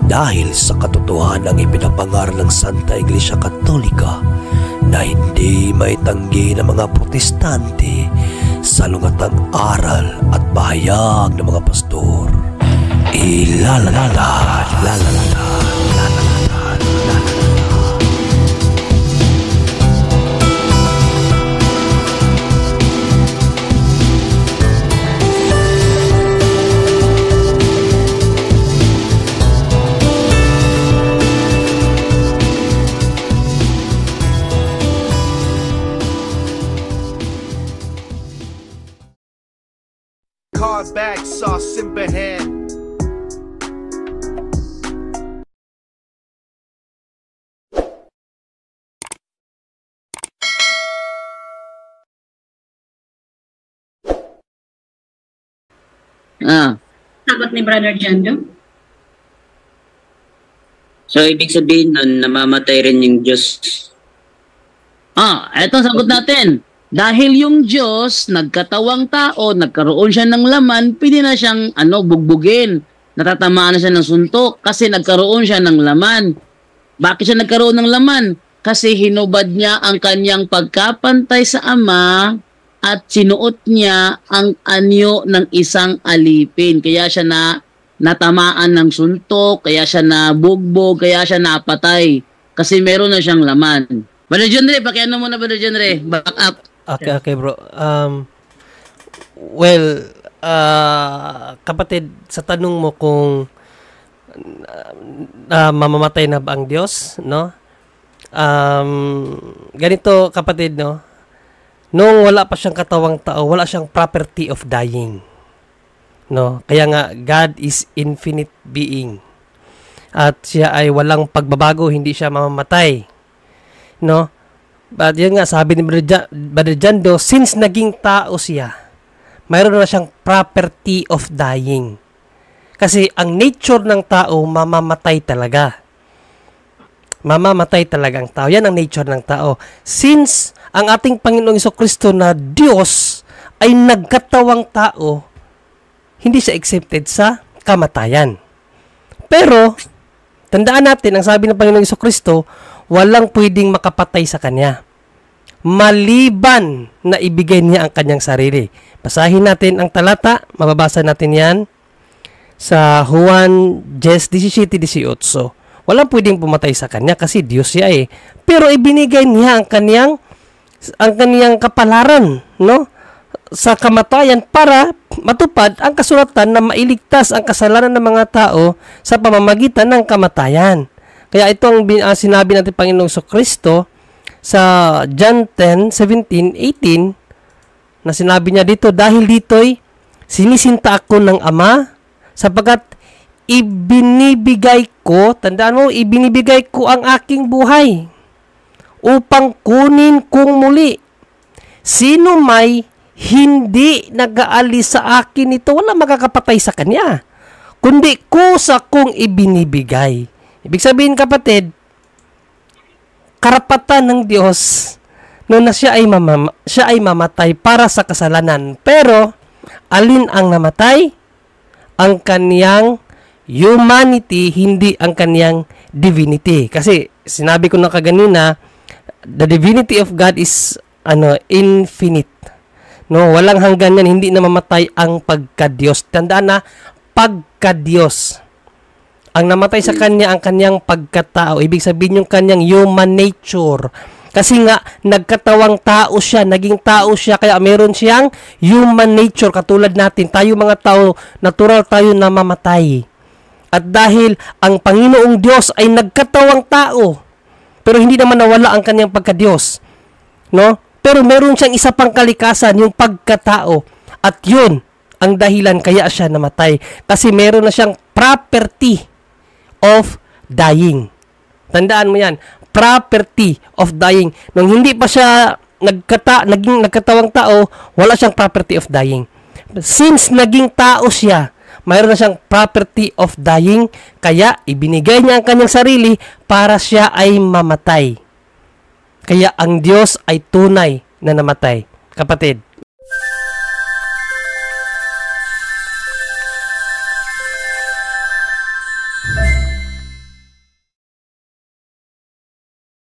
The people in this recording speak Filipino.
dahil sa katotohanang ipinapangaral ng Santa Iglesia Katolika na hindi maitanggi ng mga protestante sa lungatang aral at pahayag ng mga pastor. Bag sauce simbahan. Sagot ni Brother Jando. So, ibig sabihin nun, namamatay rin yung Diyos. Eto sagot natin. Dahil yung Diyos, nagkatawang tao, nagkaroon siya ng laman, pwede na siyang bugbugin. Natatamaan na siya ng suntok kasi nagkaroon siya ng laman. Bakit siya nagkaroon ng laman? Kasi hinubad niya ang kanyang pagkapantay sa Ama at sinuot niya ang anyo ng isang alipin. Kaya siya natamaan ng suntok, kaya siya nabugbog, kaya siya napatay. Kasi meron na siyang laman. Brother Jonre, pakiano muna Brother Jonre. Back up. Okay bro. Kapatid, sa tanong mo kung mamamatay na ba ang Diyos, no? Ganito kapatid, no? Nung wala pa siyang katawang tao, wala siyang property of dying. No? Kaya nga, God is infinite being. At siya ay walang pagbabago, hindi siya mamamatay. No? But yun nga, sabi ni Brother Jando, since naging tao siya, mayroon na siyang property of dying. Kasi ang nature ng tao, mamamatay talaga. Mamamatay talaga ang tao. Yan ang nature ng tao. Since ang ating Panginoong Jesucristo na Diyos ay nagkatawang tao, hindi siya accepted sa kamatayan. Pero, tandaan natin, ang sabi ng Panginoong Jesucristo, walang pwedeng makapatay sa Kanya. Maliban na ibigay niya ang Kanyang sarili. Basahin natin ang talata, mababasa natin yan sa Juan 17:18. Walang pwedeng pumatay sa Kanya kasi Diyos siya eh. Pero ibinigay niya ang Kanyang kapalaran, no? Sa kamatayan para matupad ang kasulatan na mailigtas ang kasalanan ng mga tao sa pamamagitan ng kamatayan. Kaya ito ang sinabi natin Panginoong Jesucristo sa John 10:17-18 na sinabi niya dito, dahil dito'y sinisinta ako ng Ama sapagkat ibinibigay ko, tandaan mo, ibinibigay ko ang aking buhay upang kunin kong muli. Sino may hindi nag-aalis sa akin ito, wala makakapatay sa kanya, kundi kusa kong ibinibigay. Ibig sabihin kapatid, karapatan ng Diyos no na siya ay mamatay para sa kasalanan. Pero, alin ang namatay? Ang kaniyang humanity, hindi ang kaniyang divinity. Kasi, sinabi ko na kaganina, the divinity of God is infinite. No, walang hanggan yan, hindi namamatay ang pagka-Diyos. Tandaan na, pagka-Diyos. Ang namatay sa Kanya, ang Kanyang pagkatao. Ibig sabihin yung Kanyang human nature. Kasi nga, nagkatawang tao siya, naging tao siya, kaya meron siyang human nature. Katulad natin, tayo mga tao, natural tayo na mamatay. At dahil ang Panginoong Diyos ay nagkatawang tao, pero hindi naman nawala ang Kanyang pagka-Diyos. No? Pero meron siyang isa pang kalikasan, yung pagkatao. At yun, ang dahilan kaya siya namatay. Kasi meron na siyang property of dying. Tandaan mo yan, property of dying. Nung hindi pa siya naging nagkatawang tao, wala siyang property of dying. Since naging tao siya, mayroon na siyang property of dying, kaya ibinigay niya ang kanyang sarili para siya ay mamatay. Kaya ang Diyos ay tunay na namatay. Kapatid,